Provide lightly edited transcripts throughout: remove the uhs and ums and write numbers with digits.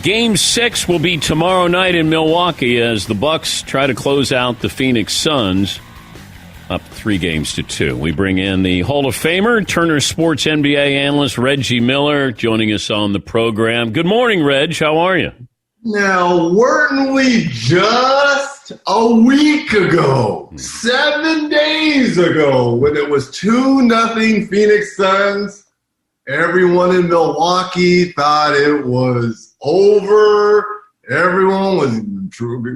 Game 6 will be tomorrow night in Milwaukee as the Bucks try to close out the Phoenix Suns up 3-2. We bring in the Hall of Famer, Turner Sports NBA analyst Reggie Miller, joining us on the program. Good morning, Reg. How are you? Now, weren't we just a week ago, 7 days ago, when it was 2-0 Phoenix Suns? Everyone in Milwaukee thought it was over. Everyone was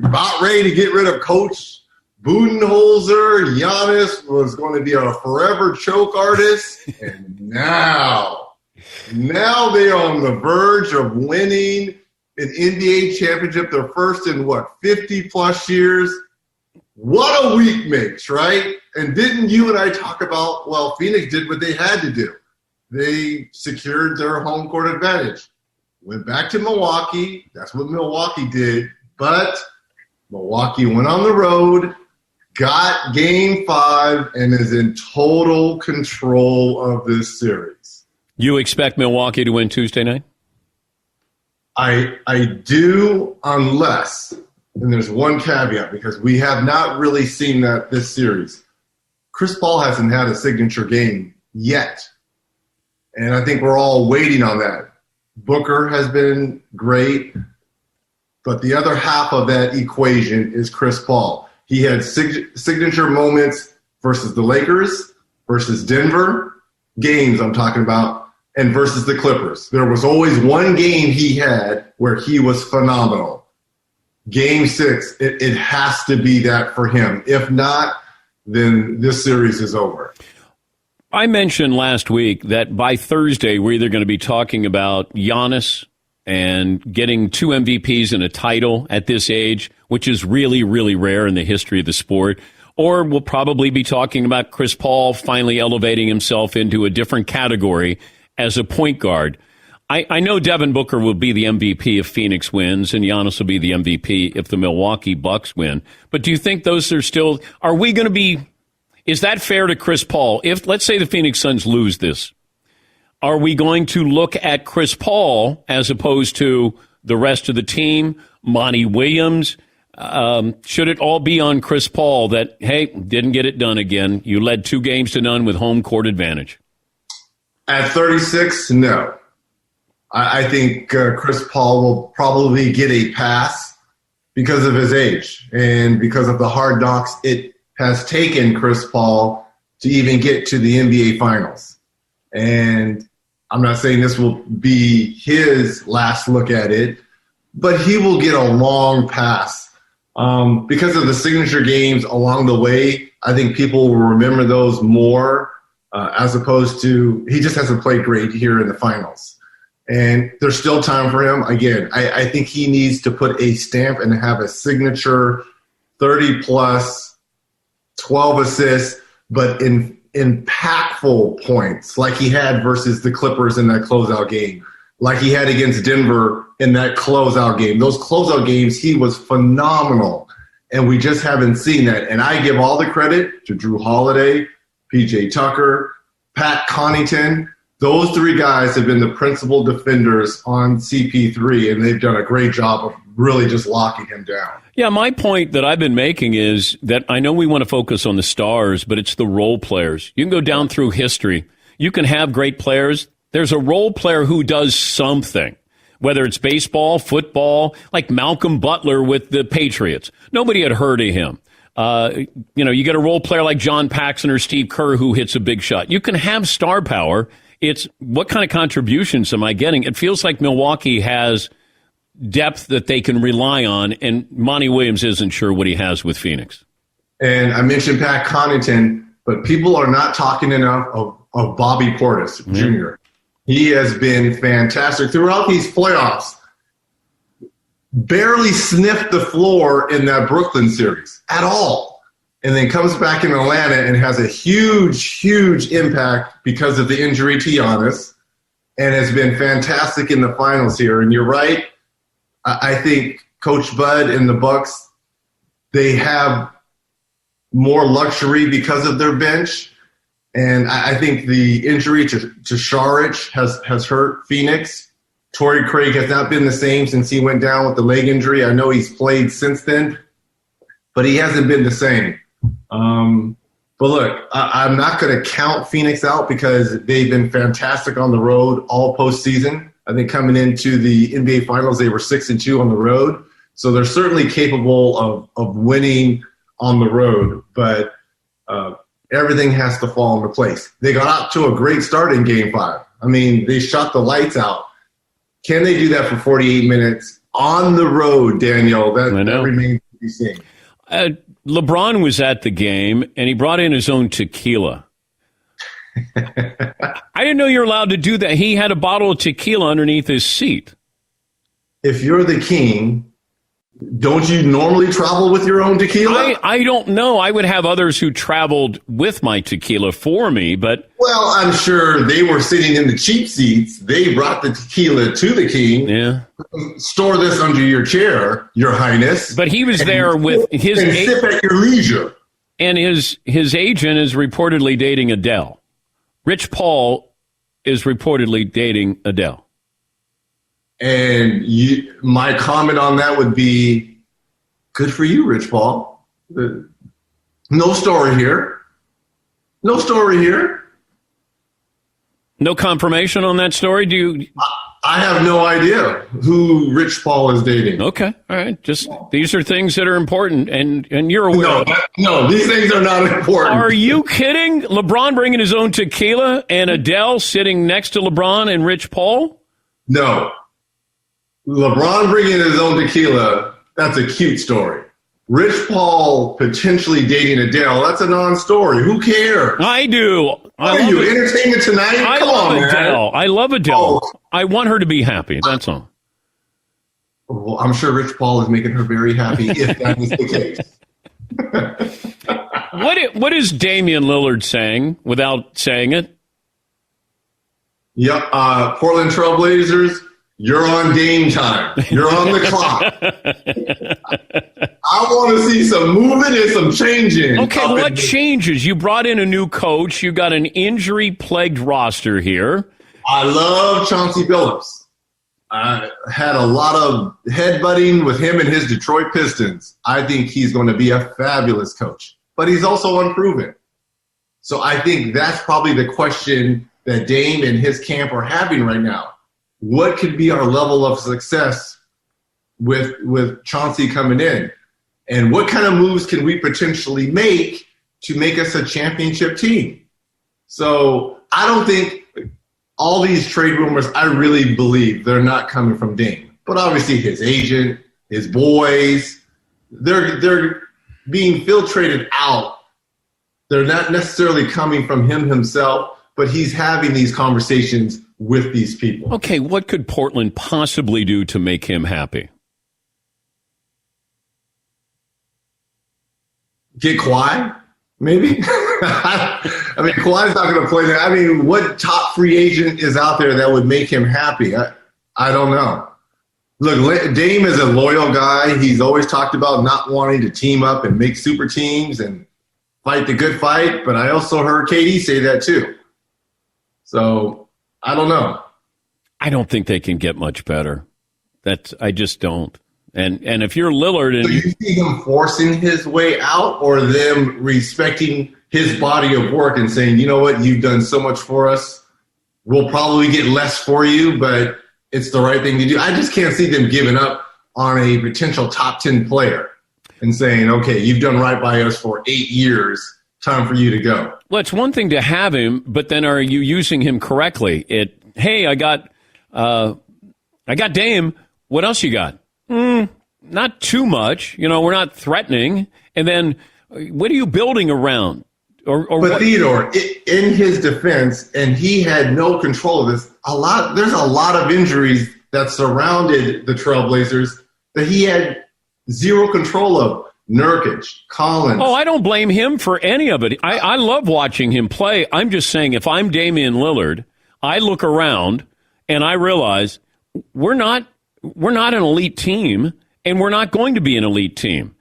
about ready to get rid of Coach Budenholzer. Giannis was going to be a forever choke artist. And now they are on the verge of winning an NBA championship, their first in, 50-plus years? What a week makes, right? And didn't you and I talk about, well, Phoenix did what they had to do. They secured their home court advantage. Went back to Milwaukee. That's what Milwaukee did. But Milwaukee went on the road, got Game 5, and is in total control of this series. You expect Milwaukee to win Tuesday night? I do, unless, and there's one caveat, because we have not really seen that this series. Chris Paul hasn't had a signature game yet. And I think we're all waiting on that. Booker has been great, but the other half of that equation is Chris Paul. He had signature moments versus the Lakers, versus Denver, games I'm talking about, and versus the Clippers. There was always one game he had where he was phenomenal. Game 6, it has to be that for him. If not, then this series is over. I mentioned last week that by Thursday, we're either going to be talking about Giannis and getting 2 MVPs and a title at this age, which is really, really rare in the history of the sport, or we'll probably be talking about Chris Paul finally elevating himself into a different category as a point guard. I know Devin Booker will be the MVP if Phoenix wins, and Giannis will be the MVP if the Milwaukee Bucks win. But do you think those are still, are we going to be, is that fair to Chris Paul? If, let's say, the Phoenix Suns lose this, are we going to look at Chris Paul as opposed to the rest of the team, Monty Williams? Should it all be on Chris Paul that, hey, didn't get it done again? You led 2-0 with home court advantage. At 36, no. I think Chris Paul will probably get a pass because of his age and because of the hard knocks it has taken Chris Paul to even get to the NBA Finals. And I'm not saying this will be his last look at it, but he will get a long pass. Because of the signature games along the way, I think people will remember those more as opposed to he just hasn't played great here in the finals. And there's still time for him. Again, I think he needs to put a stamp and have a signature 30-plus, 12 assists, but in impactful points like he had versus the Clippers in that closeout game, like he had against Denver in that closeout game. Those closeout games, he was phenomenal, and we just haven't seen that. And I give all the credit to Drew Holiday, P.J. Tucker, Pat Connaughton. Those 3 guys have been the principal defenders on CP3, and they've done a great job of really just locking him down. Yeah, my point that I've been making is that I know we want to focus on the stars, but it's the role players. You can go down through history. You can have great players. There's a role player who does something, whether it's baseball, football, like Malcolm Butler with the Patriots. Nobody had heard of him. You get a role player like John Paxson or Steve Kerr who hits a big shot. You can have star power. It's what kind of contributions am I getting? It feels like Milwaukee has depth that they can rely on, and Monty Williams isn't sure what he has with Phoenix. And I mentioned Pat Connaughton, but people are not talking enough of Bobby Portis Jr. He has been fantastic throughout these playoffs. Barely sniffed the floor in that Brooklyn series at all. And then comes back in Atlanta and has a huge, huge impact because of the injury to Giannis, and has been fantastic in the finals here. And you're right. I think Coach Bud and the Bucks, they have more luxury because of their bench. And I think the injury to Saric has hurt Phoenix. Torrey Craig has not been the same since he went down with the leg injury. I know he's played since then, but he hasn't been the same. But look, I'm not going to count Phoenix out because they've been fantastic on the road all postseason. I think coming into the NBA Finals, they were 6-2 on the road. So they're certainly capable of winning on the road, but everything has to fall into place. They got out to a great start in Game 5. I mean, they shot the lights out. Can they do that for 48 minutes on the road, Daniel? That remains to be seen. LeBron was at the game, and he brought in his own tequila. I didn't know you were allowed to do that. He had a bottle of tequila underneath his seat. If you're the king, don't you normally travel with your own tequila? I don't know. I would have others who traveled with my tequila for me, but... Well, I'm sure they were sitting in the cheap seats. They brought the tequila to the king. Yeah. Store this under your chair, your highness. But he was there with his... And sip at your leisure. And his agent is reportedly dating Adele. Rich Paul is reportedly dating Adele. And my comment on that would be, good for you, Rich Paul. No story here. No story here. No confirmation on that story? I have no idea who Rich Paul is dating. Okay, all right. Just these are things that are important, and you're aware. No, these things are not important. Are you kidding? LeBron bringing his own tequila and Adele sitting next to LeBron and Rich Paul? No. LeBron bringing his own tequila, that's a cute story. Rich Paul potentially dating Adele, that's a non-story. Who cares? I do. Are you Entertainment Tonight? Come on, man. Adele. I love Adele. Oh. I want her to be happy. That's all. Well, I'm sure Rich Paul is making her very happy if that is the case. What is Damian Lillard saying without saying it? Yep. Portland Trailblazers, you're on Dame time. You're on the clock. I want to see some moving and some changing. Okay, what changes? You brought in a new coach. You got an injury-plagued roster here. I love Chauncey Billups. I had a lot of headbutting with him and his Detroit Pistons. I think he's going to be a fabulous coach, but he's also unproven. So I think that's probably the question that Dame and his camp are having right now. What could be our level of success with Chauncey coming in? And what kind of moves can we potentially make to make us a championship team? So I don't think all these trade rumors, I really believe they're not coming from Dame. But obviously his agent, his boys, they're being filtrated out. They're not necessarily coming from him himself, but he's having these conversations with these people. Okay, what could Portland possibly do to make him happy? Get Kawhi, maybe? I mean, Kawhi's not going to play there. I mean, what top free agent is out there that would make him happy? I don't know. Look, Dame is a loyal guy. He's always talked about not wanting to team up and make super teams and fight the good fight, but I also heard KD say that too. So, I don't know. I don't think they can get much better. I just don't. And if you're Lillard, and do you see him forcing his way out, or them respecting his body of work and saying, you know what, you've done so much for us, we'll probably get less for you, but it's the right thing to do. I just can't see them giving up on a potential top 10 player and saying, okay, you've done right by us for 8 years, time for you to go. Well, it's one thing to have him, but then are you using him correctly? Hey, I got Dame. What else you got? Not too much. We're not threatening. And then what are you building around? But Theodore, in his defense, and he had no control of this, there's a lot of injuries that surrounded the Trailblazers that he had zero control of. Nurkic, Collins. Oh, I don't blame him for any of it. I love watching him play. I'm just saying, if I'm Damian Lillard, I look around and I realize we're not an elite team, and we're not going to be an elite team.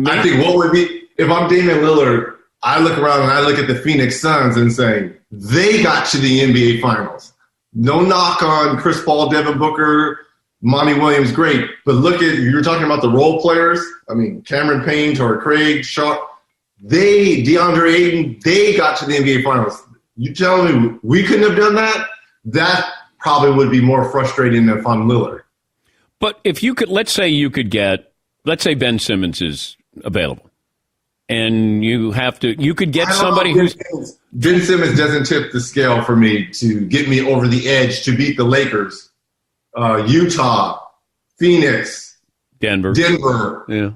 I think what would be, if I'm Damian Lillard, I look around and I look at the Phoenix Suns and say, they got to the NBA Finals. no knock on Chris Paul, Devin Booker, Monty Williams, great. But you're talking about the role players. I mean, Cameron Payne, Torrey Craig, Shaw, DeAndre Ayton, they got to the NBA Finals. You telling me we couldn't have done that? That probably would be more frustrating than if I'm Lillard. But if you could, let's say Ben Simmons is available, and you could get somebody who's. Ben Simmons doesn't tip the scale for me to get me over the edge to beat the Lakers, Utah, Phoenix, Denver. Yeah.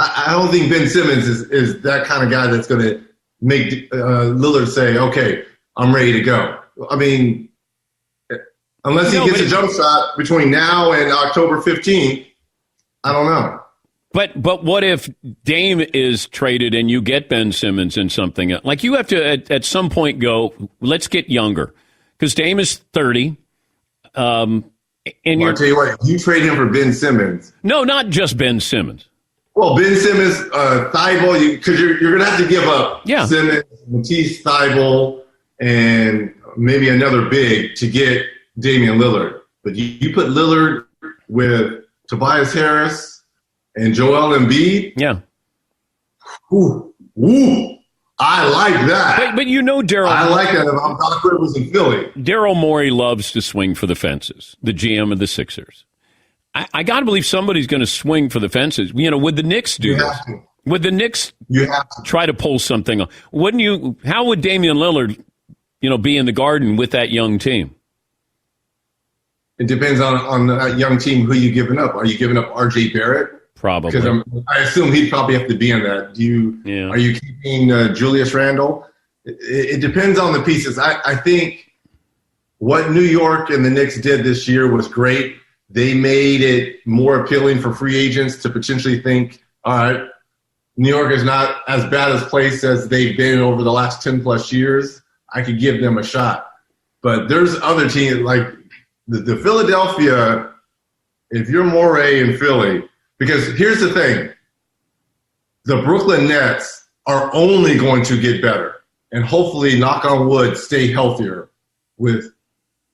I don't think Ben Simmons is that kind of guy that's going to make Lillard say, okay, I'm ready to go. I mean, unless he gets a jump shot between now and October 15th, I don't know. But what if Dame is traded and you get Ben Simmons and something else? Like, you have to at some point go, let's get younger, because Dame is 30. And I'll tell you what, you trade him for Ben Simmons. No, not just Ben Simmons. Well, Ben Simmons, Thibault, because you're going to have to give up Simmons, Matisse, Thibault, and maybe another big to get Damian Lillard. But you put Lillard with Tobias Harris and Joel Embiid. Yeah. Ooh, I like that. But you know, Daryl. I like that. If I'm Doc Rivers in Philly. Daryl Morey loves to swing for the fences, the GM of the Sixers. I got to believe somebody's going to swing for the fences. You know, would the Knicks do this? Would the Knicks try to pull something off? Wouldn't you? How would Damian Lillard, be in the Garden with that young team? It depends on that young team who you giving up. Are you giving up R.J. Barrett? Probably. Because I assume he'd probably have to be in that. Are you keeping Julius Randle? It depends on the pieces. I think what New York and the Knicks did this year was great. They made it more appealing for free agents to potentially think, all right, New York is not as bad a place as they've been over the last 10 plus years. I could give them a shot. But there's other teams like the Philadelphia, if you're Morey in Philly, because here's the thing, the Brooklyn Nets are only going to get better and hopefully, knock on wood, stay healthier with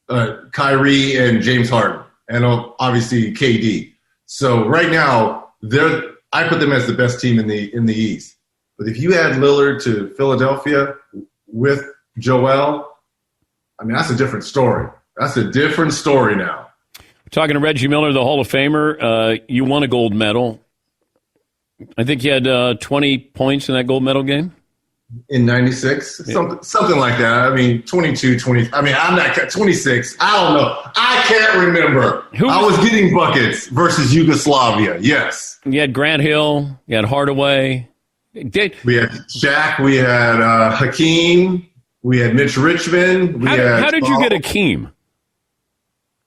Kyrie and James Harden. And obviously KD. So right now, I put them as the best team in the East. But if you add Lillard to Philadelphia with Joel, I mean, that's a different story. That's a different story now. We're talking to Reggie Miller, the Hall of Famer. You won a gold medal. I think you had 20 points in that gold medal game. In 96, something like that. I mean, 22, 20. I mean, I'm not 26. I don't know. I can't remember. I was getting buckets versus Yugoslavia. Yes. You had Grant Hill. You had Hardaway. We had Shaq. We had Hakeem. We had Mitch Richmond. How did you get Hakeem?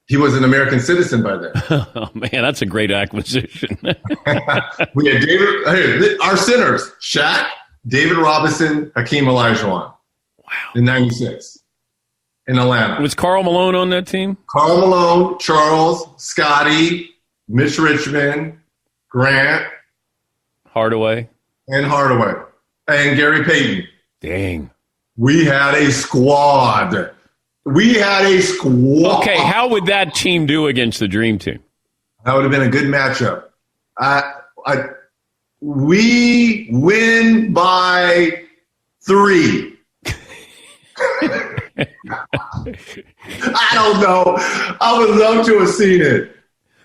He was an American citizen by then. Oh, man, that's a great acquisition. We had David. Our centers, Shaq, David Robinson, Hakeem Olajuwon. Wow. In 96 in Atlanta. Was Karl Malone on that team? Karl Malone, Charles, Scotty, Mitch Richmond, Grant. Hardaway. And Gary Payton. Dang. We had a squad. Okay, how would that team do against the Dream Team? That would have been a good matchup. We win by 3. I don't know. I would love to have seen it.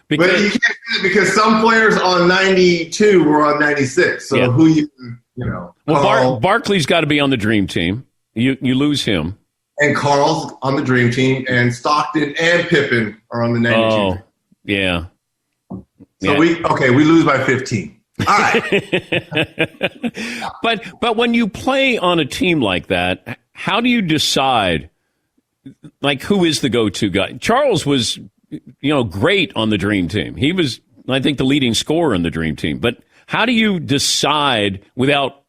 But you can't see it because some players on 92 were on 96. So who you know. Well, Barkley's got to be on the Dream Team. You lose him. And Carl's on the Dream Team, and Stockton and Pippen are on the 92. Oh, yeah. So we lose by 15. All right. But when you play on a team like that, how do you decide, like, who is the go-to guy? Charles was, great on the Dream Team. He was, I think, the leading scorer in the Dream Team. But how do you decide without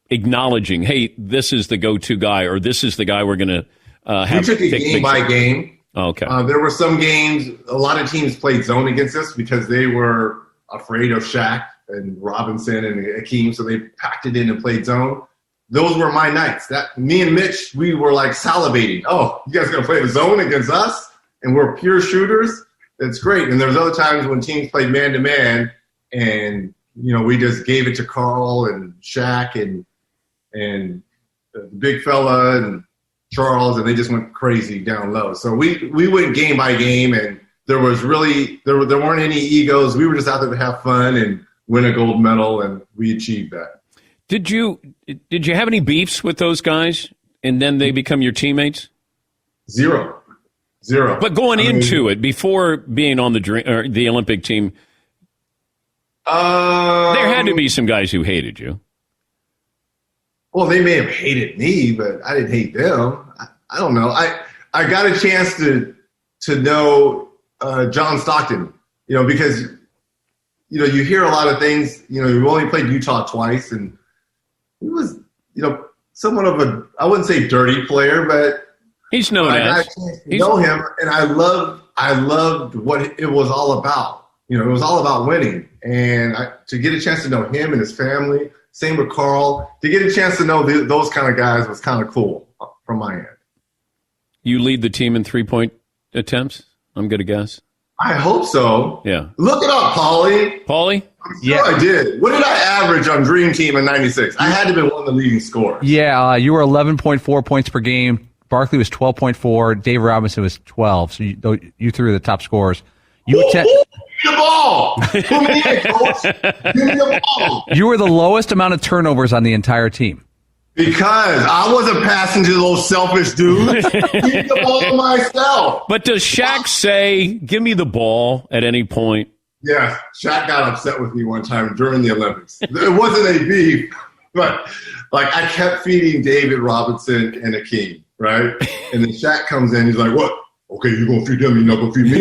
acknowledging, hey, this is the go-to guy, or this is the guy we're going to have? We took it game by game. Okay. There were some games, a lot of teams played zone against us because they were afraid of Shaq and Robinson and Hakeem, so they packed it in and played zone. Those were my nights. Me and Mitch, we were like salivating. Oh, you guys going to play the zone against us? and we're pure shooters, it's great. And there's other times when teams play man-to-man and, we just gave it to Carl and Shaq and the big fella and Charles, and they just went crazy down low. So we went game by game, and there weren't any egos. We were just out there to have fun and win a gold medal, and we achieved that. Did you have any beefs with those guys, and then they become your teammates? Zero. But going into it, before being on the Olympic team, there had to be some guys who hated you. Well, they may have hated me, but I didn't hate them. I don't know. I got a chance to know John Stockton, because you hear a lot of things. We only played Utah twice, and he was somewhat of a, I wouldn't say dirty player, but he's known I as. got a chance to know him, and I loved what it was all about. It was all about winning, and to get a chance to know him and his family. Same with Carl. To get a chance to know those kind of guys was kind of cool from my end. You lead the team in 3-point attempts, I'm going to guess. I hope so. Yeah. Look it up, Paulie. Paulie? I'm sure I did. What did I average on Dream Team in 96? I had to be one of the leading scorers. Yeah, you were 11.4 points per game. Barkley was 12.4. Dave Robinson was 12. So you threw the top scorers. Give me the ball. Put me in, coach. Give me the ball. You were the lowest amount of turnovers on the entire team. Because I wasn't passing to those selfish dudes. Give me the ball myself. But does Shaq say, give me the ball at any point? Yeah, Shaq got upset with me one time during the Olympics. It wasn't a beef, but I kept feeding David Robinson and Akeem, right? And then Shaq comes in, he's like, what? Okay, you're going to feed them, you're not going to feed me.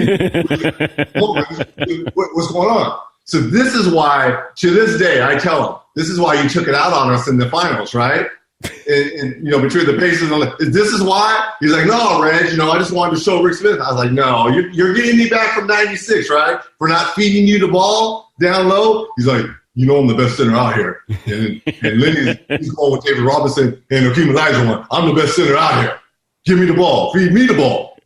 What's going on? So this is why, to this day, I tell him, this is why you took it out on us in the finals, right? And between the Pacers and this is why? He's like, no, Reg, I just wanted to show Rick Smith. I was like, no, you're getting me back from 96, right? For not feeding you the ball down low. He's like, I'm the best center out here. And he's going with David Robinson and Akeem Olajuwon. I'm the best center out here. Give me the ball. Feed me the ball.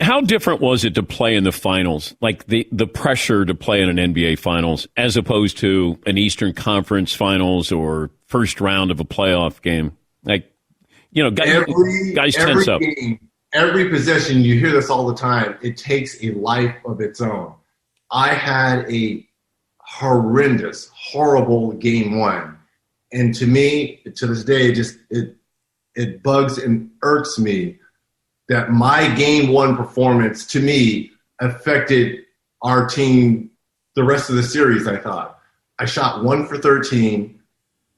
How different was it to play in the finals? Like the pressure to play in an NBA finals as opposed to an Eastern Conference finals or first round of a playoff game? Guys tense up. Game, every possession, you hear this all the time, it takes a life of its own. I had a horrendous, horrible game one. And to me, to this day, it bugs and irks me that my game one performance, to me, affected our team the rest of the series, I thought. I shot 1 for 13,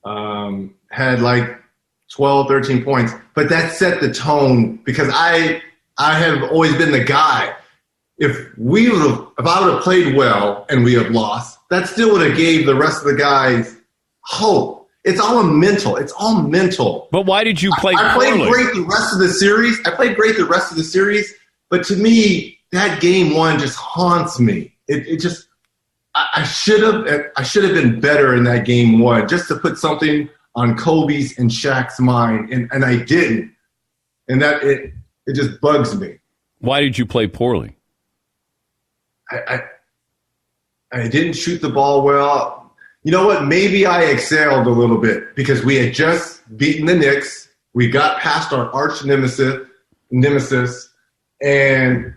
had 12, 13 points. But that set the tone because I have always been the guy. If I would have played well and we have lost, that still would have gave the rest of the guys hope. It's all mental. It's all mental. But why did you play I played poorly? great the rest of the series. But to me, that game one just haunts me. I should have been better in that game one just to put something on Kobe's and Shaq's mind, and I didn't. And that it just bugs me. Why did you play poorly? I didn't shoot the ball well. You know what? Maybe I excelled a little bit because we had just beaten the Knicks. We got past our arch nemesis, and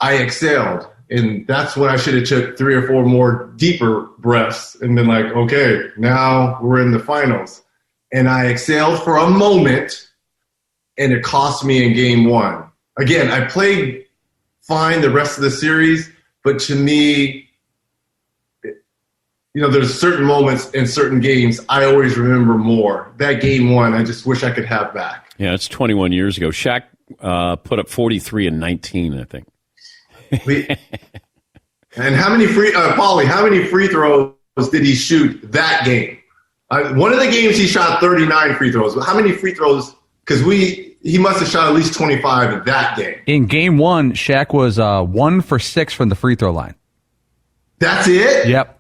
I excelled. And that's when I should have took 3 or 4 more deeper breaths and been like, okay, now we're in the finals. And I excelled for a moment, and it cost me in game one. Again, I played fine the rest of the series, but to me, there's certain moments in certain games I always remember more. That game one, I just wish I could have back. Yeah, it's 21 years ago. Shaq put up 43 and 19, I think. And how many free throws did he shoot that game? One of the games he shot 39 free throws. But how many free throws? Because he must have shot at least 25 in that game. In game one, Shaq was 1 for 6 from the free throw line. That's it? Yep.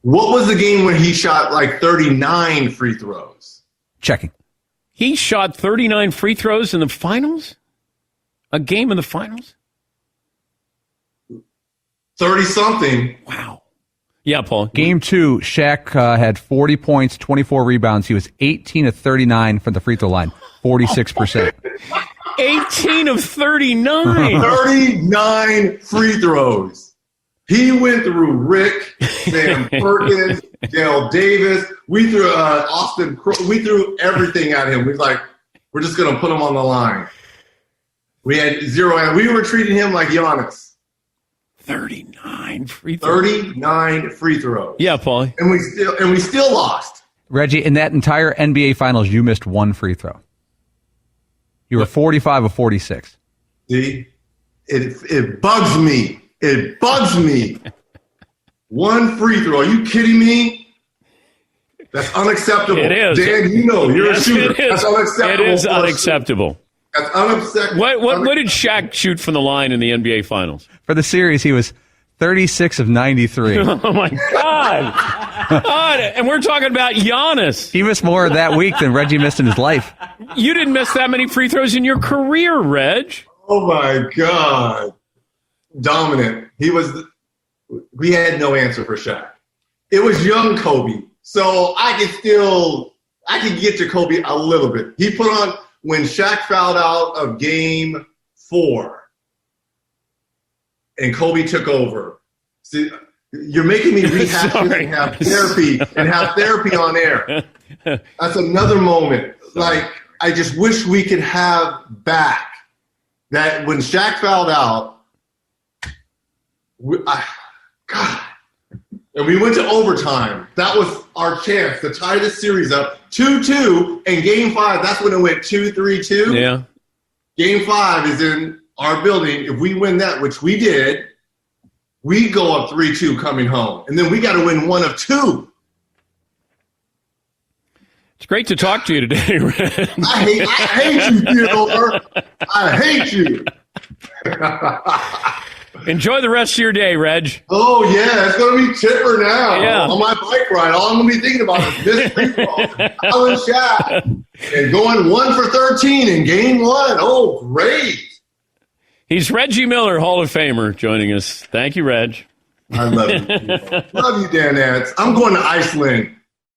What was the game when he shot 39 free throws? Checking. He shot 39 free throws in the finals? A game in the finals? 30-something. Wow. Yeah, Paul. Game 2, Shaq had 40 points, 24 rebounds. He was 18 of 39 from the free throw line, 46%. 18 of 39. 39 free throws. He went through Rick, Sam Perkins, Dale Davis. We threw Austin. We threw everything at him. We was like, we're just going to put him on the line. We had zero, and we were treating him like Giannis. 39 free throws. 39 free throws. Yeah, Paul. And we still lost. Reggie, in that entire NBA Finals, you missed one free throw. You were 45 of 46. See, it bugs me. It bugs me. One free throw. Are you kidding me? That's unacceptable. It is. Dan, you know, you're a shooter. That's unacceptable. It is unacceptable. That's unacceptable. What did Shaq shoot from the line in the NBA Finals? For the series, he was 36 of 93. Oh, my God. God. And we're talking about Giannis. He missed more that week than Reggie missed in his life. You didn't miss that many free throws in your career, Reg. Oh, my God. Dominant. We had no answer for Shaq. It was young Kobe. So I could get to Kobe a little bit. He put on, when Shaq fouled out of game 4 and Kobe took over. See, you're making me rehash this and have therapy on air. That's another moment. Like, I just wish we could have back that when Shaq fouled out, God. And we went to overtime. That was our chance to tie the series up 2-2. And game 5, that's when it went 2-3-2. Yeah. Game 5 is in our building. If we win that, which we did, we go up 3-2 coming home. And then we got to win one of 2. It's great to talk to you today, Reg. I hate you, Theodore. I hate you. Enjoy the rest of your day, Reg. Oh, yeah. It's going to be chipper now. Yeah. On my bike ride, all I'm going to be thinking about is this free throw. Alan Shaq. And going 1 for 13 in game 1. Oh, great. He's Reggie Miller, Hall of Famer, joining us. Thank you, Reg. I love you. Love you, Dan Ants. I'm going to Iceland.